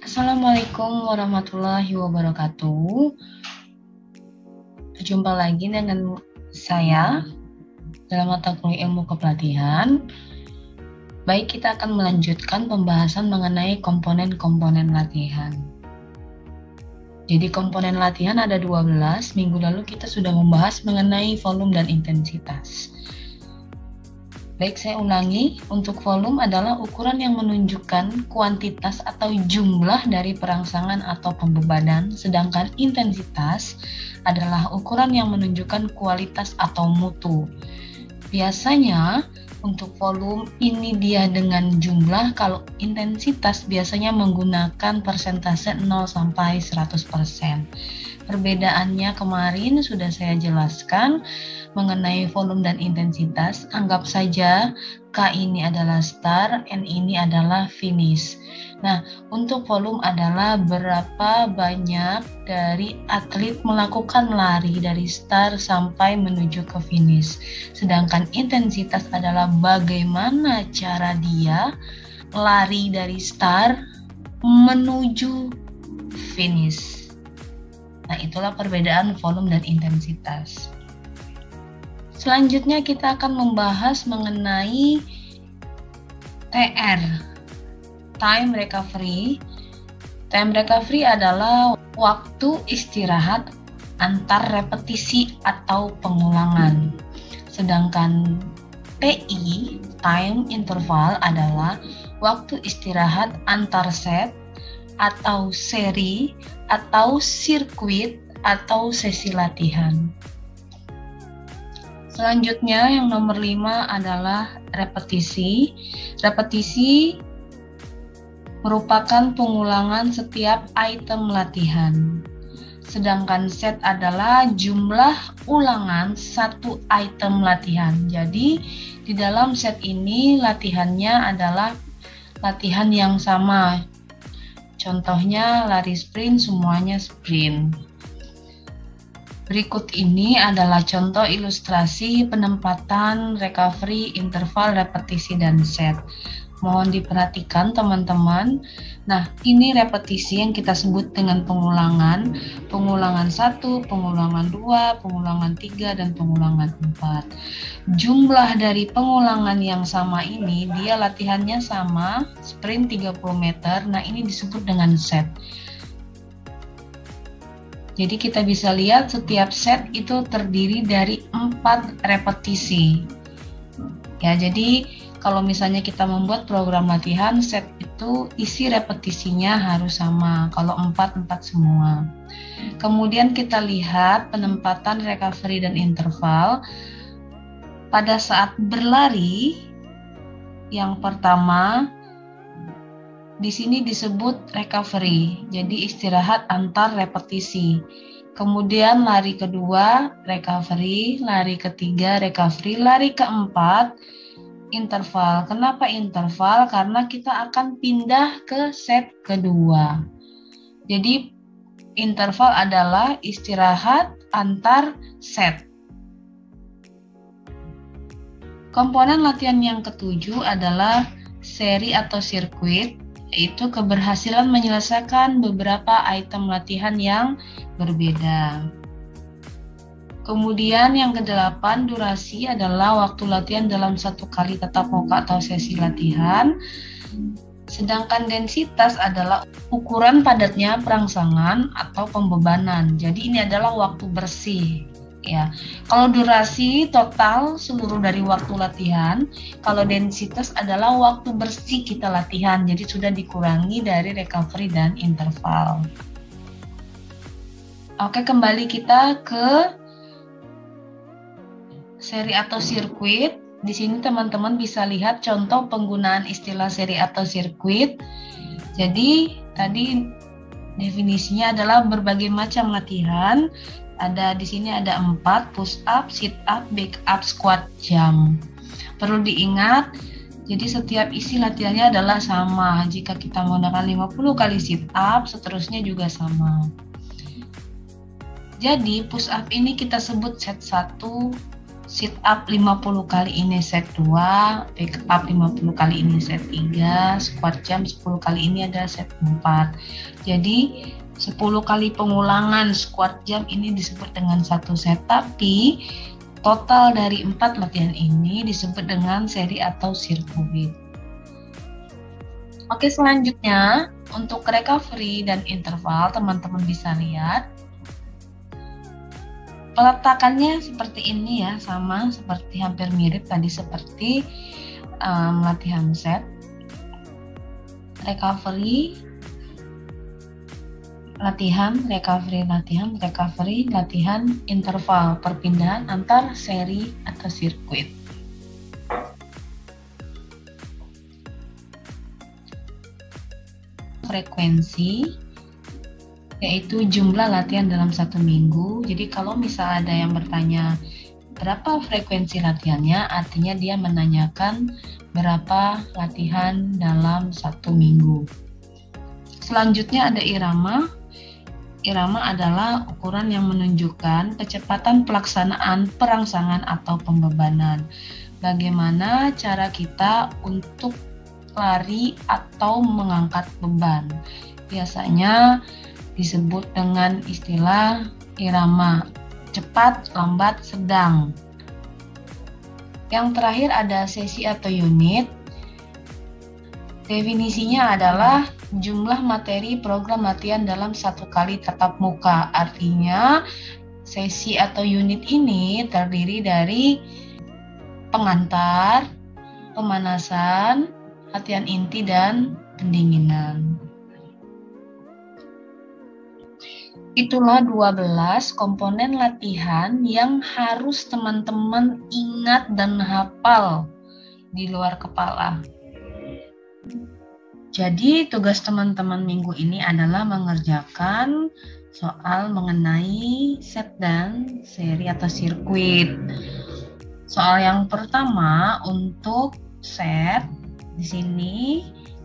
Assalamualaikum warahmatullahi wabarakatuh. Berjumpa lagi dengan saya dalam mata kuliah ilmu kepelatihan. Baik, kita akan melanjutkan pembahasan mengenai komponen-komponen latihan. Jadi komponen latihan ada 12. Minggu lalu kita sudah membahas mengenai volume dan intensitas. Baik, saya ulangi, untuk volume adalah ukuran yang menunjukkan kuantitas atau jumlah dari perangsangan atau pembebanan, sedangkan intensitas adalah ukuran yang menunjukkan kualitas atau mutu. Biasanya untuk volume ini dia dengan jumlah, kalau intensitas biasanya menggunakan persentase 0 sampai 100%. Perbedaannya kemarin sudah saya jelaskan mengenai volume dan intensitas. Anggap saja K ini adalah start, N ini adalah finish. Nah, untuk volume adalah berapa banyak dari atlet melakukan lari dari start sampai menuju ke finish. Sedangkan intensitas adalah bagaimana cara dia lari dari start menuju finish. Nah, itulah perbedaan volume dan intensitas. Selanjutnya kita akan membahas mengenai TR, time recovery. Time recovery adalah waktu istirahat antar repetisi atau pengulangan. Sedangkan TI, time interval, adalah waktu istirahat antar set atau seri atau sirkuit atau sesi latihan. Selanjutnya yang nomor 5 adalah repetisi. Repetisi merupakan pengulangan setiap item latihan. Sedangkan set adalah jumlah ulangan satu item latihan. Jadi di dalam set ini latihannya adalah latihan yang sama. Contohnya lari sprint, semuanya sprint. Berikut ini adalah contoh ilustrasi penempatan recovery, interval, repetisi, dan set. Mohon diperhatikan teman-teman. Nah, ini repetisi yang kita sebut dengan pengulangan. Pengulangan 1, pengulangan 2, pengulangan 3, dan pengulangan 4. Jumlah dari pengulangan yang sama ini, dia latihannya sama, sprint 30 meter. Nah, ini disebut dengan set. Jadi kita bisa lihat setiap set itu terdiri dari 4 repetisi. Ya, jadi kalau misalnya kita membuat program latihan, set itu isi repetisinya harus sama. Kalau 4 semua. Kemudian kita lihat penempatan recovery dan interval. Pada saat berlari, yang pertama di sini disebut recovery, jadi istirahat antar repetisi. Kemudian lari kedua, recovery, lari ketiga, recovery, lari keempat, interval. Kenapa interval? Karena kita akan pindah ke set kedua. Jadi interval adalah istirahat antar set. Komponen latihan yang ketujuh adalah seri atau sirkuit, yaitu keberhasilan menyelesaikan beberapa item latihan yang berbeda. Kemudian yang ke-8, durasi adalah waktu latihan dalam satu kali tatap muka atau sesi latihan. Sedangkan densitas adalah ukuran padatnya perangsangan atau pembebanan. Jadi ini adalah waktu bersih. Ya, kalau durasi total seluruh dari waktu latihan, kalau densitas adalah waktu bersih kita latihan, jadi sudah dikurangi dari recovery dan interval. Oke, kembali kita ke seri atau sirkuit. Di sini teman-teman bisa lihat contoh penggunaan istilah seri atau sirkuit. Jadi tadi definisinya adalah berbagai macam latihan. Di sini ada 4, push up, sit up, back up, squat, jump. Perlu diingat, jadi setiap isi latihannya adalah sama. Jika kita menggunakan 50 kali sit up, seterusnya juga sama. Jadi push up ini kita sebut set 1, sit up 50 kali ini set 2, pick up 50 kali ini set 3, squat jump 10 kali ini ada set 4. Jadi 10 kali pengulangan squat jump ini disebut dengan satu set, tapi total dari 4 latihan ini disebut dengan seri atau sirkuit. Oke, selanjutnya untuk recovery dan interval, teman-teman bisa lihat peletakannya seperti ini ya, sama seperti hampir mirip tadi seperti latihan set. Recovery, latihan, recovery, latihan, recovery, latihan, interval, perpindahan antar seri atau sirkuit. Frekuensi, yaitu jumlah latihan dalam satu minggu. Jadi kalau misal ada yang bertanya berapa frekuensi latihannya, artinya dia menanyakan berapa latihan dalam satu minggu. Selanjutnya ada irama. Irama adalah ukuran yang menunjukkan kecepatan pelaksanaan perangsangan atau pembebanan. Bagaimana cara kita untuk lari atau mengangkat beban. Biasanya disebut dengan istilah irama, cepat, lambat, sedang. Yang terakhir ada sesi atau unit. Definisinya adalah jumlah materi program latihan dalam satu kali tatap muka. Artinya sesi atau unit ini terdiri dari pengantar, pemanasan, latihan inti, dan pendinginan. Itulah 12 komponen latihan yang harus teman-teman ingat dan hafal di luar kepala. Jadi tugas teman-teman minggu ini adalah mengerjakan soal mengenai set dan seri atau sirkuit. Soal yang pertama untuk set, di sini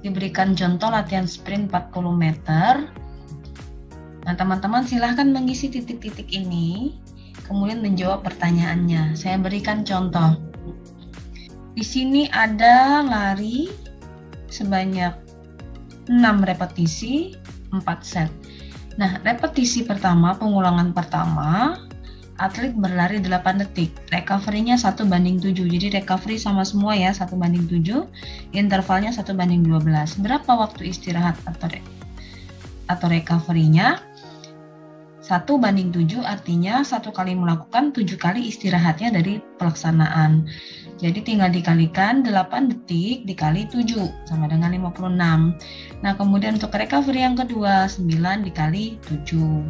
diberikan contoh latihan sprint 40 meter. Nah, teman-teman silahkan mengisi titik-titik ini, kemudian menjawab pertanyaannya. Saya berikan contoh. Di sini ada lari sebanyak 6 repetisi, 4 set. Nah, repetisi pertama, pengulangan pertama, atlet berlari 8 detik. Recovery-nya 1:7. Jadi recovery sama semua ya, 1:7. Intervalnya 1:12. Berapa waktu istirahat atau recovery-nya? 1:7, artinya 1 kali melakukan 7 kali istirahatnya dari pelaksanaan. Jadi tinggal dikalikan 8 detik dikali 7 sama dengan 56. Nah, kemudian untuk recovery yang kedua 9 dikali 7,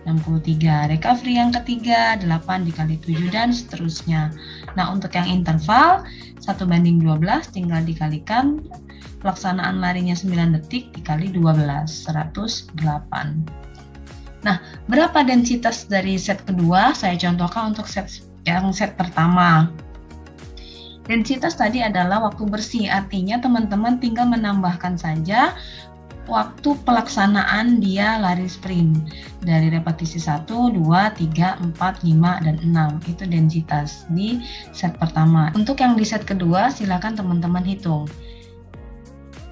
63. Recovery yang ketiga 8 dikali 7 dan seterusnya. Nah, untuk yang interval 1:12 tinggal dikalikan pelaksanaan larinya 9 detik dikali 12, 108. Nah, berapa densitas dari set kedua? Saya contohkan untuk set pertama. Densitas tadi adalah waktu bersih, artinya teman-teman tinggal menambahkan saja waktu pelaksanaan dia lari sprint dari repetisi 1, 2, 3, 4, 5, dan 6. Itu densitas di set pertama. Untuk yang di set kedua, silakan teman-teman hitung.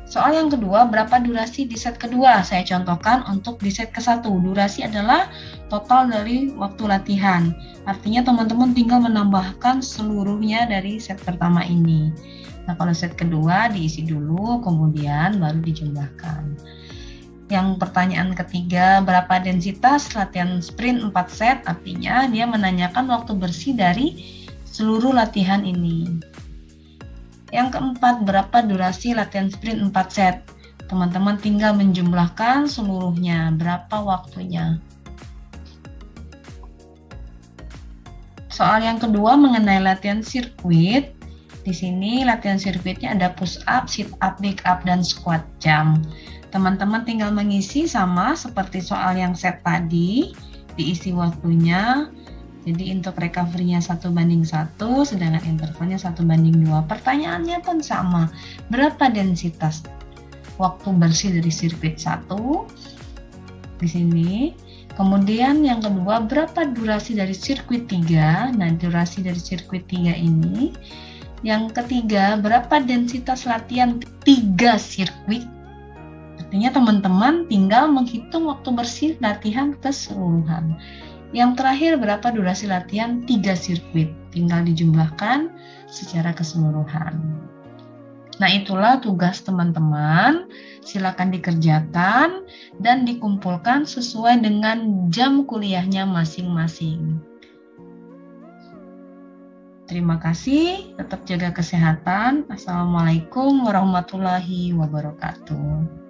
Soal yang kedua, berapa durasi di set kedua? Saya contohkan untuk di set ke-1. Durasi adalah total dari waktu latihan. Artinya teman-teman tinggal menambahkan seluruhnya dari set pertama ini. Nah, kalau set kedua diisi dulu, kemudian baru dijumlahkan. Yang pertanyaan ketiga, berapa densitas latihan sprint 4 set? Artinya dia menanyakan waktu bersih dari seluruh latihan ini. Yang keempat, berapa durasi latihan sprint 4 set? Teman-teman tinggal menjumlahkan seluruhnya, berapa waktunya. Soal yang kedua mengenai latihan sirkuit. Di sini latihan sirkuitnya ada push up, sit up, pick up, dan squat jump. Teman-teman tinggal mengisi sama seperti soal yang set tadi, diisi waktunya. Jadi untuk recovery-nya 1:1, sedangkan intervalnya 1:2. Pertanyaannya pun sama. Berapa densitas waktu bersih dari sirkuit 1? Di sini. Kemudian yang kedua, berapa durasi dari sirkuit 3? Nah, durasi dari sirkuit 3 ini. Yang ketiga, berapa densitas latihan 3 sirkuit? Artinya teman-teman tinggal menghitung waktu bersih latihan keseluruhan. Yang terakhir, berapa durasi latihan 3 sirkuit? Tinggal dijumlahkan secara keseluruhan. Nah, itulah tugas teman-teman. Silakan dikerjakan dan dikumpulkan sesuai dengan jam kuliahnya masing-masing. Terima kasih, tetap jaga kesehatan. Assalamualaikum warahmatullahi wabarakatuh.